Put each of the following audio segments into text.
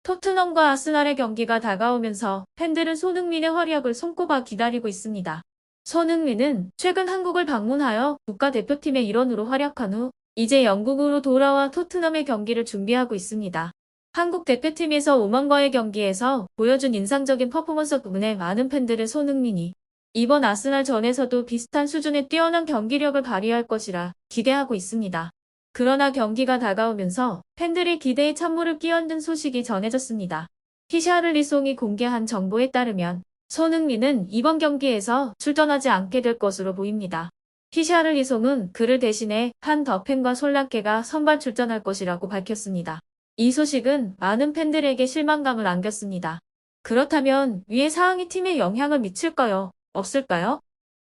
토트넘과 아스날의 경기가 다가오면서 팬들은 손흥민의 활약을 손꼽아 기다리고 있습니다. 손흥민은 최근 한국을 방문하여 국가대표팀의 일원으로 활약한 후 이제 영국으로 돌아와 토트넘의 경기를 준비하고 있습니다. 한국 대표팀에서 오만과의 경기에서 보여준 인상적인 퍼포먼스 덕분에 많은 팬들은 손흥민이 이번 아스날전에서도 비슷한 수준의 뛰어난 경기력을 발휘할 것이라 기대하고 있습니다. 그러나 경기가 다가오면서 팬들의 기대에 찬물을 끼얹은 소식이 전해졌습니다. 히샤를리송이 공개한 정보에 따르면 손흥민은 이번 경기에서 출전하지 않게 될 것으로 보입니다. 히샤를리송은 그를 대신해 판 더펜과 솔랑케가 선발 출전할 것이라고 밝혔습니다. 이 소식은 많은 팬들에게 실망감을 안겼습니다. 그렇다면 위의 사항이 팀에 영향을 미칠까요? 없을까요?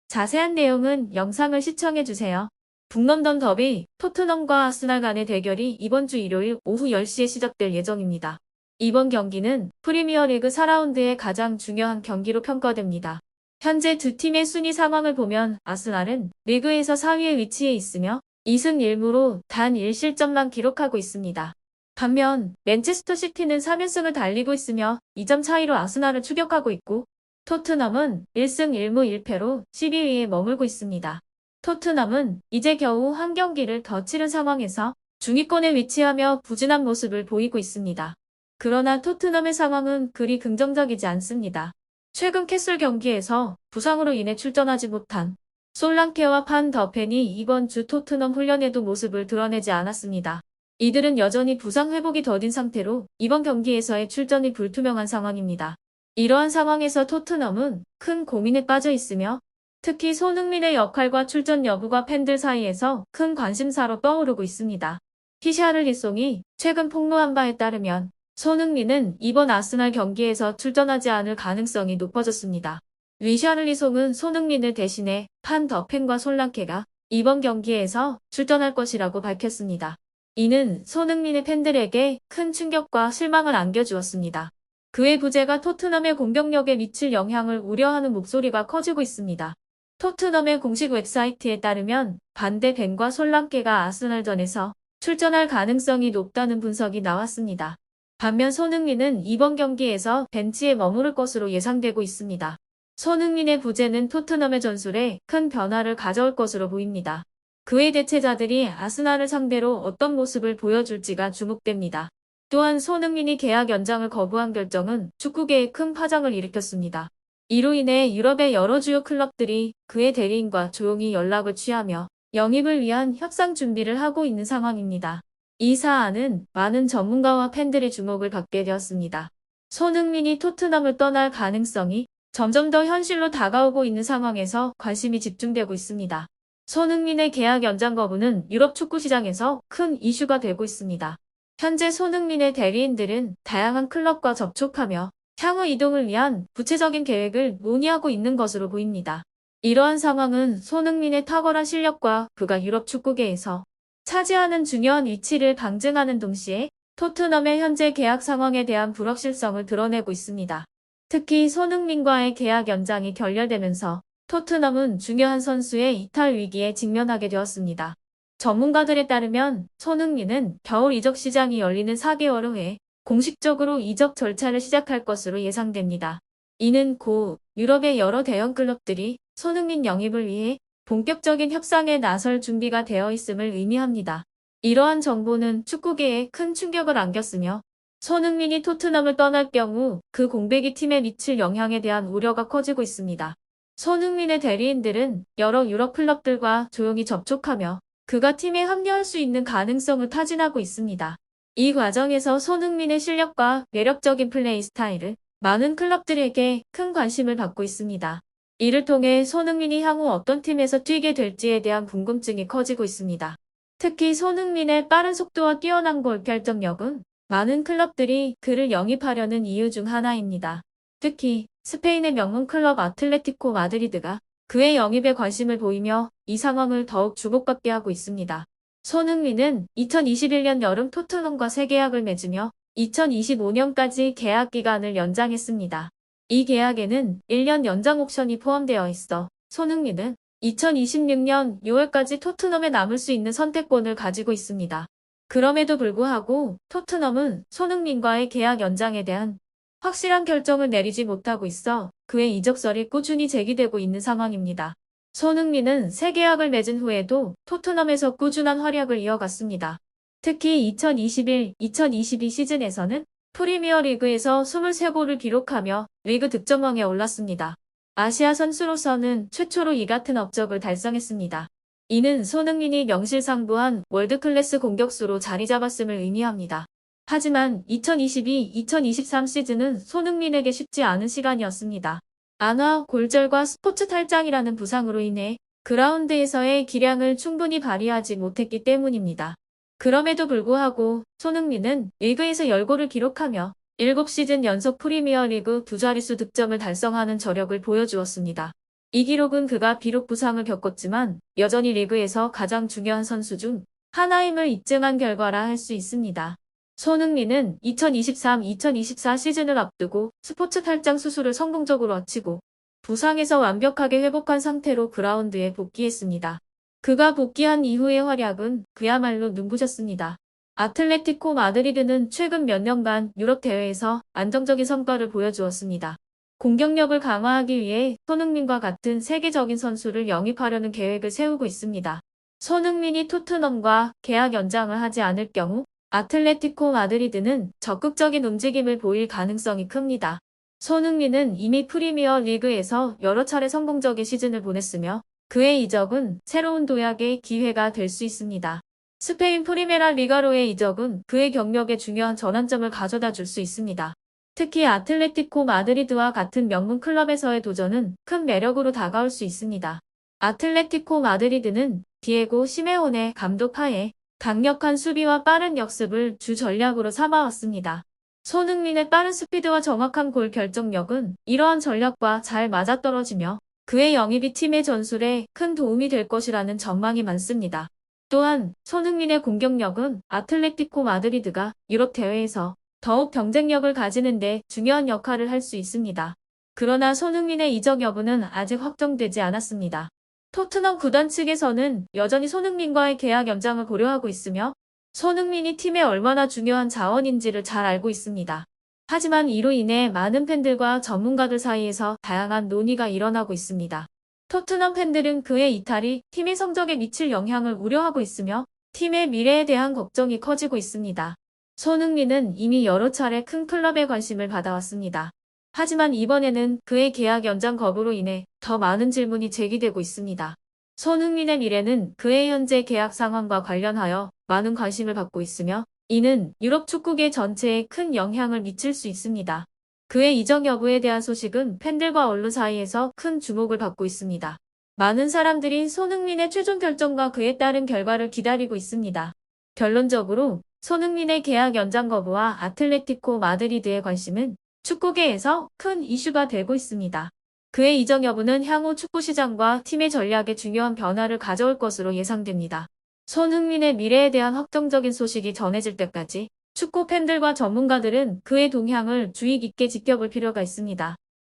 자세한 내용은 영상을 시청해주세요. 북런던 더비, 토트넘과 아스날 간의 대결이 이번 주 일요일 오후 10시에 시작될 예정입니다. 이번 경기는 프리미어리그 4라운드의 가장 중요한 경기로 평가됩니다. 현재 두 팀의 순위 상황을 보면 아스날은 리그에서 4위에 위치해 있으며 2승 1무로 단 1실점만 기록하고 있습니다. 반면 맨체스터 시티는 3연승을 달리고 있으며 2점 차이로 아스날을 추격하고 있고 토트넘은 1승 1무 1패로 12위에 머물고 있습니다. 토트넘은 이제 겨우 한 경기를 더 치른 상황에서 중위권에 위치하며 부진한 모습을 보이고 있습니다. 그러나 토트넘의 상황은 그리 긍정적이지 않습니다. 최근 캐슬 경기에서 부상으로 인해 출전하지 못한 솔랑케와 판 더펜이 이번 주 토트넘 훈련에도 모습을 드러내지 않았습니다. 이들은 여전히 부상 회복이 더딘 상태로 이번 경기에서의 출전이 불투명한 상황입니다. 이러한 상황에서 토트넘은 큰 고민에 빠져 있으며 특히 손흥민의 역할과 출전 여부가 팬들 사이에서 큰 관심사로 떠오르고 있습니다. 히샤를리송이 최근 폭로한 바에 따르면 손흥민은 이번 아스날 경기에서 출전하지 않을 가능성이 높아졌습니다. 리샤를리송은 손흥민을 대신해 판 더펜과 솔랑케가 이번 경기에서 출전할 것이라고 밝혔습니다. 이는 손흥민의 팬들에게 큰 충격과 실망을 안겨주었습니다. 그의 부재가 토트넘의 공격력에 미칠 영향을 우려하는 목소리가 커지고 있습니다. 토트넘의 공식 웹사이트에 따르면 반대 벤과 솔랑케가 아스날전에서 출전할 가능성이 높다는 분석이 나왔습니다. 반면 손흥민은 이번 경기에서 벤치에 머무를 것으로 예상되고 있습니다. 손흥민의 부재는 토트넘의 전술에 큰 변화를 가져올 것으로 보입니다. 그의 대체자들이 아스날을 상대로 어떤 모습을 보여줄지가 주목됩니다. 또한 손흥민이 계약 연장을 거부한 결정은 축구계에 큰 파장을 일으켰습니다. 이로 인해 유럽의 여러 주요 클럽들이 그의 대리인과 조용히 연락을 취하며 영입을 위한 협상 준비를 하고 있는 상황입니다. 이 사안은 많은 전문가와 팬들의 주목을 받게 되었습니다. 손흥민이 토트넘을 떠날 가능성이 점점 더 현실로 다가오고 있는 상황에서 관심이 집중되고 있습니다. 손흥민의 계약 연장 거부는 유럽 축구 시장에서 큰 이슈가 되고 있습니다. 현재 손흥민의 대리인들은 다양한 클럽과 접촉하며 향후 이동을 위한 구체적인 계획을 논의하고 있는 것으로 보입니다. 이러한 상황은 손흥민의 탁월한 실력과 그가 유럽 축구계에서 차지하는 중요한 위치를 방증하는 동시에 토트넘의 현재 계약 상황에 대한 불확실성을 드러내고 있습니다. 특히 손흥민과의 계약 연장이 결렬되면서 토트넘은 중요한 선수의 이탈 위기에 직면하게 되었습니다. 전문가들에 따르면 손흥민은 겨울 이적 시장이 열리는 4개월 후에 공식적으로 이적 절차를 시작할 것으로 예상됩니다. 이는 곧 유럽의 여러 대형 클럽들이 손흥민 영입을 위해 본격적인 협상에 나설 준비가 되어 있음을 의미합니다. 이러한 정보는 축구계에 큰 충격을 안겼으며 손흥민이 토트넘을 떠날 경우 그 공백이 팀에 미칠 영향에 대한 우려가 커지고 있습니다. 손흥민의 대리인들은 여러 유럽 클럽들과 조용히 접촉하며 그가 팀에 합류할 수 있는 가능성을 타진하고 있습니다. 이 과정에서 손흥민의 실력과 매력적인 플레이 스타일은 많은 클럽들에게 큰 관심을 받고 있습니다. 이를 통해 손흥민이 향후 어떤 팀에서 뛰게 될지에 대한 궁금증이 커지고 있습니다. 특히 손흥민의 빠른 속도와 뛰어난 골 결정력은 많은 클럽들이 그를 영입하려는 이유 중 하나입니다. 특히 스페인의 명문 클럽 아틀레티코 마드리드가 그의 영입에 관심을 보이며 이 상황을 더욱 주목받게 하고 있습니다. 손흥민은 2021년 여름 토트넘과 새 계약을 맺으며 2025년까지 계약 기간을 연장했습니다. 이 계약에는 1년 연장 옵션이 포함되어 있어 손흥민은 2026년 6월까지 토트넘에 남을 수 있는 선택권을 가지고 있습니다. 그럼에도 불구하고 토트넘은 손흥민과의 계약 연장에 대한 확실한 결정을 내리지 못하고 있어 그의 이적설이 꾸준히 제기되고 있는 상황입니다. 손흥민은 새 계약을 맺은 후에도 토트넘에서 꾸준한 활약을 이어갔습니다. 특히 2021-2022 시즌에서는 프리미어리그에서 23골을 기록하며 리그 득점왕에 올랐습니다. 아시아 선수로서는 최초로 이 같은 업적을 달성했습니다. 이는 손흥민이 명실상부한 월드클래스 공격수로 자리 잡았음을 의미합니다. 하지만 2022-2023 시즌은 손흥민에게 쉽지 않은 시간이었습니다. 안화, 골절과 스포츠 탈장이라는 부상으로 인해 그라운드에서의 기량을 충분히 발휘하지 못했기 때문입니다. 그럼에도 불구하고 손흥민은 리그에서 10골을 기록하며 7시즌 연속 프리미어리그 두 자릿수 득점을 달성하는 저력을 보여주었습니다. 이 기록은 그가 비록 부상을 겪었지만 여전히 리그에서 가장 중요한 선수 중 하나임을 입증한 결과라 할 수 있습니다. 손흥민은 2023-2024 시즌을 앞두고 스포츠 탈장 수술을 성공적으로 마치고 부상에서 완벽하게 회복한 상태로 그라운드에 복귀했습니다. 그가 복귀한 이후의 활약은 그야말로 눈부셨습니다. 아틀레티코 마드리드는 최근 몇 년간 유럽 대회에서 안정적인 성과를 보여주었습니다. 공격력을 강화하기 위해 손흥민과 같은 세계적인 선수를 영입하려는 계획을 세우고 있습니다. 손흥민이 토트넘과 계약 연장을 하지 않을 경우 아틀레티코 마드리드는 적극적인 움직임을 보일 가능성이 큽니다. 손흥민은 이미 프리미어 리그에서 여러 차례 성공적인 시즌을 보냈으며 그의 이적은 새로운 도약의 기회가 될 수 있습니다. 스페인 프리메라 리가로의 이적은 그의 경력에 중요한 전환점을 가져다 줄 수 있습니다. 특히 아틀레티코 마드리드와 같은 명문 클럽에서의 도전은 큰 매력으로 다가올 수 있습니다. 아틀레티코 마드리드는 디에고 시메오네 감독 하에 강력한 수비와 빠른 역습을 주 전략으로 삼아왔습니다. 손흥민의 빠른 스피드와 정확한 골 결정력은 이러한 전략과 잘 맞아떨어지며 그의 영입이 팀의 전술에 큰 도움이 될 것이라는 전망이 많습니다. 또한 손흥민의 공격력은 아틀레티코 마드리드가 유럽 대회에서 더욱 경쟁력을 가지는 데 중요한 역할을 할 수 있습니다. 그러나 손흥민의 이적 여부는 아직 확정되지 않았습니다. 토트넘 구단 측에서는 여전히 손흥민과의 계약 연장을 고려하고 있으며 손흥민이 팀에 얼마나 중요한 자원인지를 잘 알고 있습니다. 하지만 이로 인해 많은 팬들과 전문가들 사이에서 다양한 논의가 일어나고 있습니다. 토트넘 팬들은 그의 이탈이 팀의 성적에 미칠 영향을 우려하고 있으며 팀의 미래에 대한 걱정이 커지고 있습니다. 손흥민은 이미 여러 차례 큰 클럽의 관심을 받아왔습니다. 하지만 이번에는 그의 계약 연장 거부로 인해 더 많은 질문이 제기되고 있습니다. 손흥민의 미래는 그의 현재 계약 상황과 관련하여 많은 관심을 받고 있으며 이는 유럽 축구계 전체에 큰 영향을 미칠 수 있습니다. 그의 이적 여부에 대한 소식은 팬들과 언론 사이에서 큰 주목을 받고 있습니다. 많은 사람들이 손흥민의 최종 결정과 그에 따른 결과를 기다리고 있습니다. 결론적으로 손흥민의 계약 연장 거부와 아틀레티코 마드리드의 관심은 축구계에서 큰 이슈가 되고 있습니다. 그의 이적 여부는 향후 축구 시장과 팀의 전략에 중요한 변화를 가져올 것으로 예상됩니다. 손흥민의 미래에 대한 확정적인 소식이 전해질 때까지 축구 팬들과 전문가들은 그의 동향을 주의 깊게 지켜볼 필요가 있습니다.